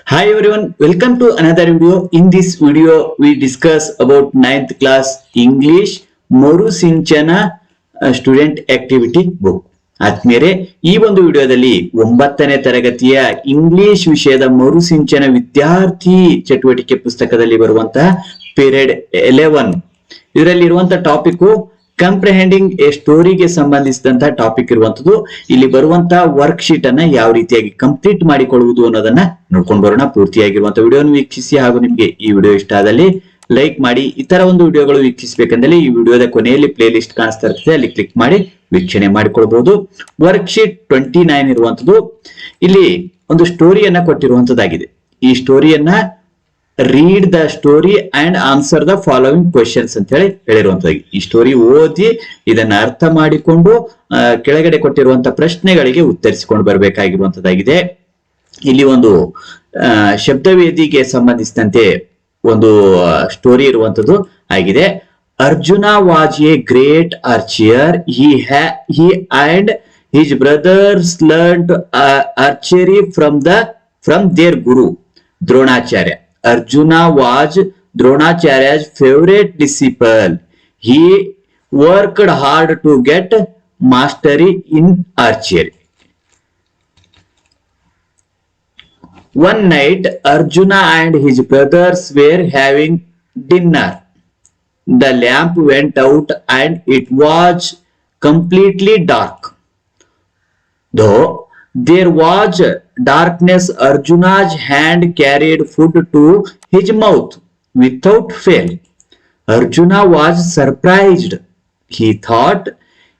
Hi everyone, welcome to another video. In this video, we discuss about 9th class English Moru Sinchana student activity book. ಆದ್ಮೇಲೆ ಈ ಒಂದು ವಿಡಿಯೋದಲ್ಲಿ 9ನೇ ತರಗತಿಯ English ವಿಷಯದ ಮರುಸಿಂಚನ ವಿದ್ಯಾರ್ಥಿ ಚಟುವಟಿಕೆ ಪುಸ್ತಕದಲ್ಲಿ ಬರುವಂತಹ ಪೀರಿಯಡ್ 11 ಇದರಲ್ಲಿ ಇರುವಂತಹ ಟಾಪಿಕ್ ಕಂಪ್ರಿಹೆಂಡಿಂಗ್ ಎ ಸ್ಟೋರಿಗೆ ಸಂಬಂಧಿಸಿದಂತಹ ಟಾಪಿಕ್ ಇರುವಂತದ್ದು. ಇಲ್ಲಿ ಬರುವಂತಹ ವರ್ಕ್ ಶೀಟ್ ಅನ್ನ ಯಾವ ರೀತಿಯಾಗಿ ಕಂಪ್ಲೀಟ್ ಮಾಡಿಕೊಳ್ಳುವುದು ಅನ್ನೋದನ್ನ ನೋಡ್ಕೊಂಡು ಬರೋಣ. ಪೂರ್ತಿಯಾಗಿರುವಂತಹ ವಿಡಿಯೋನ ವೀಕ್ಷಿಸಿ ಹಾಗೂ ನಿಮ್ಗೆ ಈ ವಿಡಿಯೋ ಇಷ್ಟ ಆದಲ್ಲಿ ಲೈಕ್ ಮಾಡಿ. ಇತರ ಒಂದು ವಿಡಿಯೋಗಳು ವೀಕ್ಷಿಸಬೇಕಂದ್ರೆ ಈ ವಿಡಿಯೋದ ಕೊನೆಯಲ್ಲಿ ಪ್ಲೇ ಲಿಸ್ಟ್ ಕಾಣಿಸ್ತಾ ಇರ್ತದೆ, ಅಲ್ಲಿ ಕ್ಲಿಕ್ ಮಾಡಿ ವೀಕ್ಷಣೆ ಮಾಡಿಕೊಳ್ಬಹುದು. ವರ್ಕ್ ಶೀಟ್ 29 ಇರುವಂತದ್ದು. ಇಲ್ಲಿ ಒಂದು ಸ್ಟೋರಿಯನ್ನ ಕೊಟ್ಟಿರುವಂತದ್ದಾಗಿದೆ. ಈ ಸ್ಟೋರಿಯನ್ನ read the story and answer the following questions ಅಂತ ಹೇಳಿ ಹೇಳಿರುವಂತದ್ದು. ಈ ಸ್ಟೋರಿ ಓದಿ ಇದನ್ನ ಅರ್ಥ ಮಾಡಿಕೊಂಡು ಕೆಳಗಡೆ ಕೊಟ್ಟಿರುವಂತಹ ಪ್ರಶ್ನೆಗಳಿಗೆ ಉತ್ತರಿಸಿಕೊಂಡು ಬರಬೇಕಾಗಿರುವಂತದ್ದಾಗಿದೆ. ಇಲ್ಲಿ ಒಂದು ಶಬ್ದವೇದಿಗೆ ಸಂಬಂಧಿಸಿದಂತೆ ಒಂದು ಸ್ಟೋರಿ ಇರುವಂತದ್ದು ಆಗಿದೆ. Arjuna was a great archer. he and his brothers learned archery from their guru Dronacharya. Arjuna was Dronacharya's favorite disciple. He worked hard to get mastery in archery. One night, Arjuna and his brothers were having dinner. The lamp went out and it was completely dark. Though there was darkness, Arjuna's hand carried food to his mouth without fail. Arjuna was surprised. He thought,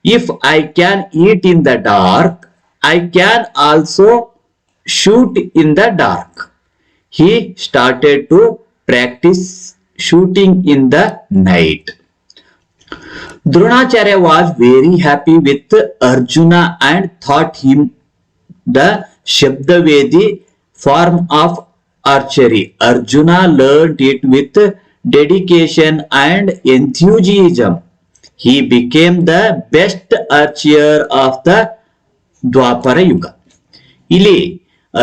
if I can eat in the dark, I can also shoot in the dark. He started to practice shooting in the night. Dronacharya was very happy with Arjuna and taught him the Shabdavedi form of archery. Arjuna learned it with dedication and enthusiasm. He became the best archer of the Dwapara Yuga. ಇಲ್ಲಿ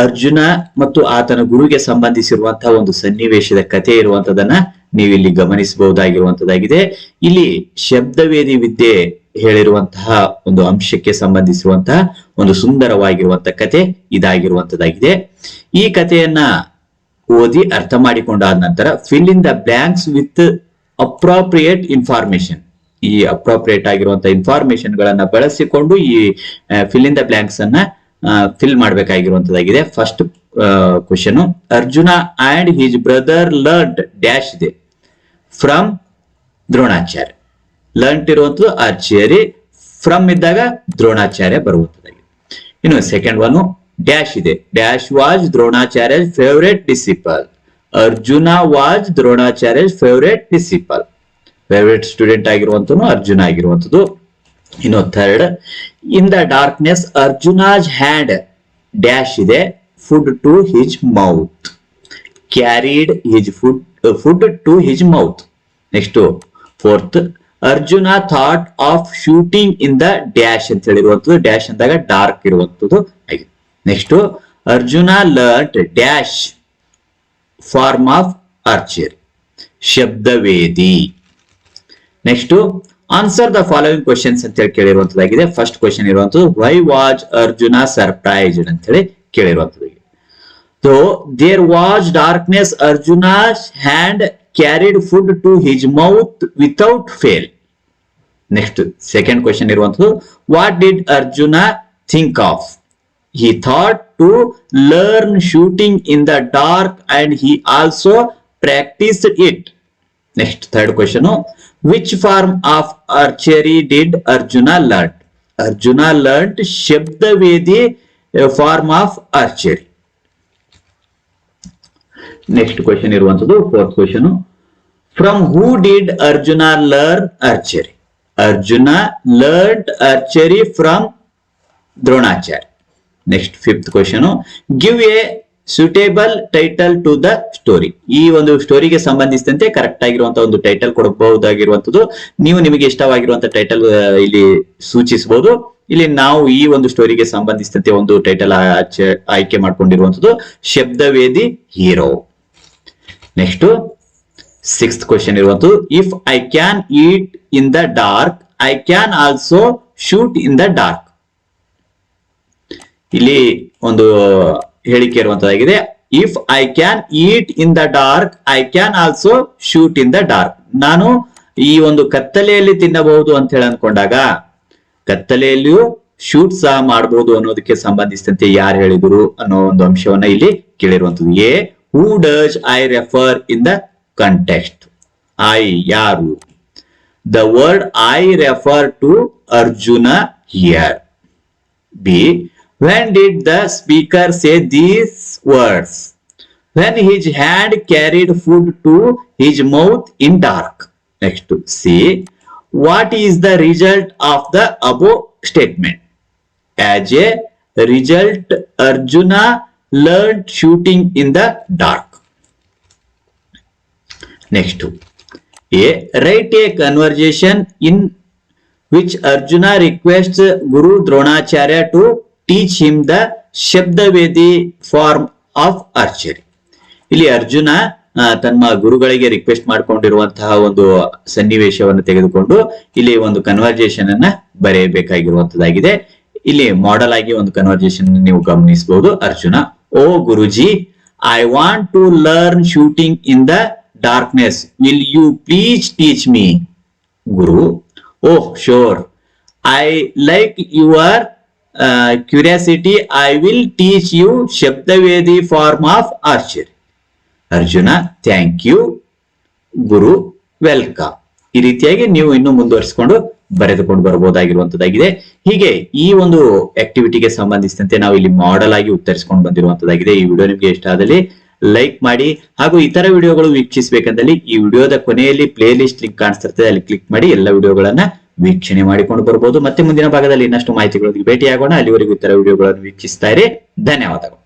ಅರ್ಜುನ ಮತ್ತು ಆತನ ಗುರುಗೆ ಸಂಬಂಧಿಸಿರುವಂತಹ ಒಂದು ಸನ್ನಿವೇಶದ ಕಥೆ ಇರುವಂತದನ್ನ ನೀವು ಇಲ್ಲಿ ಗಮನಿಸಬಹುದಾಗಿರುವಂತದ್ದಾಗಿದೆ. ಇಲ್ಲಿ ಶಬ್ದವೇದಿ ವಿದ್ಯೆ ಹೇಳಿರುವಂತಹ ಒಂದು ಅಂಶಕ್ಕೆ ಸಂಬಂಧಿಸಿರುವಂತಹ ಒಂದು ಸುಂದರವಾಗಿರುವಂತಹ ಕತೆ ಇದಾಗಿರುವಂತದ್ದಾಗಿದೆ. ಈ ಕಥೆಯನ್ನ ಓದಿ ಅರ್ಥ ಮಾಡಿಕೊಂಡಾದ ನಂತರ fill in the blanks with appropriate information. ಈ ಅಪ್ರೋಪ್ರಿಯೇಟ್ ಆಗಿರುವಂತಹ ಇನ್ಫಾರ್ಮೇಶನ್ ಗಳನ್ನ ಬಳಸಿಕೊಂಡು ಈ ಫಿಲ್ ಇನ್ ದ ಬ್ಲಾಂಕ್ಸ್ ಅನ್ನ ಫಿಲ್ ಮಾಡಬೇಕಾಗಿರುವಂತದ್ದಾಗಿದೆ. First question, Arjuna and his brother learned dash ಇದೆ ಫ್ರಮ್ ದ್ರೋಣಾಚಾರ್ಯ. ಲರ್ನ್ಟ್ ಇರುವಂತದ್ದು ಆರ್ಚಿಯರಿ, ಫ್ರಮ್ ಇದ್ದಾಗ ದ್ರೋಣಾಚಾರ್ಯ ಬರುವಂತದ್ದಾಗಿದೆ. ಇನ್ನು ಸೆಕೆಂಡ್ ಒನ್ ಡ್ಯಾಶ್ ಇದೆ. Dash was Dronacharya favourite disciple. Arjuna was Dronacharya favourite disciple. Favourite student ಆಗಿರುವಂತನು ಅರ್ಜುನ ಆಗಿರುವಂತದ್ದು. ಇನ್ನು third, in the darkness Arjuna's hand dash ಇದೆ food to his mouth. Carried his food to his mouth. Next fourth, Arjuna thought of shooting in the dash ಅಂತ ಹೇಳಿರುವಂತದ್ದು. Dash ಅಂದಾಗ dark ಇರುವಂತದ್ದು ಆಗಿದೆ. Next, Arjuna learned dash form of archery, shabdavedi. Next, answer the following questions ಅಂತ ಹೇಳಿ ಕೇಳಿರುವಂತದ್ದಾಗಿದೆ. First question ಇರುವಂತದ್ದು, why was Arjuna surprised ಅಂತ ಹೇಳಿ ಕೇಳಿರುವಂತದ್ದು. So there was darkness, Arjuna's hand carried food to his mouth without fail. Next second question ಇರುವಂತದ್ದು, what did Arjuna think of? He thought to learn shooting in the dark and he also practiced it. Next, third question, which form of archery did Arjuna learn? Arjuna learned Shabdavedi form of archery. Next question iruvanthadu fourth question, from who did Arjuna learn archery? Arjuna learned archery from Dronacharya. Next fifth question, give a suitable title to the story. ಈ ಒಂದು ಸ್ಟೋರಿಗೆ ಸಂಬಂಧಿಸಿದಂತೆ correct ಆಗಿರುವಂತಹ ಒಂದು title ಕೊಡಬಹುದಾಗಿರುವಂತದ್ದು. ನೀವು ನಿಮಗೆ ಇಷ್ಟವಾಗಿರುವಂತಹ title ಇಲ್ಲಿ ಸೂಚಿಸಬಹುದು. ಇಲ್ಲಿ ನಾವು ಈ ಒಂದು ಸ್ಟೋರಿಗೆ ಸಂಬಂಧಿಸಿದಂತೆ ಒಂದು ಟೈಟಲ್ ಆಯ್ಕೆ ಮಾಡ್ಕೊಂಡಿರುವಂತದ್ದು shabdavedi hero. Next 6th question ಇರುವಂತದ್ದು if I can eat in the dark I can also shoot in the dark. ಇಲ್ಲಿ ಒಂದು ಹೇಳಿಕೆ ಇರುವಂತದ್ದಾಗಿದೆ. If I can eat in the dark I can also shoot in the dark. ನಾನು ಈ ಒಂದು ಕತ್ತಲೆಯಲ್ಲಿ ತಿನ್ನಬಹುದು ಅಂತ ಹೇಳಿ ಅನ್ಕೊಂಡಾಗ ಕತ್ತಲೆಯಲ್ಲಿಯೂ ಶೂಟ್ ಸಹ ಮಾಡಬಹುದು ಅನ್ನೋದಕ್ಕೆ ಸಂಬಂಧಿಸಿದಂತೆ ಯಾರು ಹೇಳಿದ್ರು ಅನ್ನೋ ಒಂದು ಅಂಶವನ್ನ ಇಲ್ಲಿ ಕೇಳಿರುವಂತದ್ದು. A who does I refer in the context. I ಯಾರು? The word I refer to Arjuna here. B when did the speaker say these words? When his hand carried food to his mouth in dark. Next, C. What is the result of the above statement? As a result, Arjuna learned shooting in the dark. Next, A. Write a conversation in which Arjuna requests Guru Dronacharya to teach him the ಶಬ್ದವೇದಿ form of archery. ಇಲ್ಲಿ ಅರ್ಜುನ ತನ್ನ ಗುರುಗಳಿಗೆ request ಮಾಡ್ಕೊಂಡಿರುವಂತಹ ಒಂದು ಸನ್ನಿವೇಶವನ್ನು ತೆಗೆದುಕೊಂಡು ಇಲ್ಲಿ ಒಂದು conversation ಅನ್ನ ಬರೆಯಬೇಕಾಗಿರುವಂತದ್ದಾಗಿದೆ. ಇಲ್ಲಿ ಮಾಡೆಲ್ ಆಗಿ ಒಂದು ಕನ್ವರ್ಜೇಷನ್ ನೀವು ಗಮನಿಸಬಹುದು. Arjuna: oh guruji, I want to learn shooting in the darkness, will you please teach me? Guru: oh sure, I like your curiosity, I will teach you shabdavedi form of archery. Arjuna: thank you guru, welcome. ಈ ರೀತಿಯಾಗಿ ನೀವು ಇನ್ನು ಮುಂದುವರಿಸಿಕೊಂಡು ಬರೆದುಕೊಂಡು ಬರಬಹುದಾಗಿರುವಂತದ್ದಾಗಿದೆ. ಹೀಗೆ ಈ ಒಂದು ಆಕ್ಟಿವಿಟಿಗೆ ಸಂಬಂಧಿಸಿದಂತೆ ನಾವು ಇಲ್ಲಿ ಮಾಡೆಲ್ ಆಗಿ ಉತ್ತರಿಸಿಕೊಂಡು ಬಂದಿರುವಂತದ್ದಾಗಿದೆ. ಈ ವಿಡಿಯೋ ನಿಮಗೆ ಇಷ್ಟ ಆದಲ್ಲಿ ಲೈಕ್ ಮಾಡಿ, ಹಾಗೂ ಇತರ ವಿಡಿಯೋಗಳು ವೀಕ್ಷಿಸಬೇಕಂದಲ್ಲಿ ಈ ವಿಡಿಯೋದ ಕೊನೆಯಲ್ಲಿ ಪ್ಲೇ ಲಿಸ್ಟ್ ಲಿಂಕ್ ಕಾಣಿಸ್ತಿರ್ತದೆ, ಅಲ್ಲಿ ಕ್ಲಿಕ್ ಮಾಡಿ ಎಲ್ಲ ವಿಡಿಯೋಗಳನ್ನ ವೀಕ್ಷಣೆ ಮಾಡಿಕೊಂಡು ಬರಬಹುದು. ಮತ್ತೆ ಮುಂದಿನ ಭಾಗದಲ್ಲಿ ಇನ್ನಷ್ಟು ಮಾಹಿತಿಗಳೊಂದಿಗೆ ಭೇಟಿಯಾಗೋಣ. ಅಲ್ಲಿವರೆಗೂ ಇತರ ವಿಡಿಯೋಗಳನ್ನು ವೀಕ್ಷಿಸ್ತಾ ಇರಿ. ಧನ್ಯವಾದಗಳು.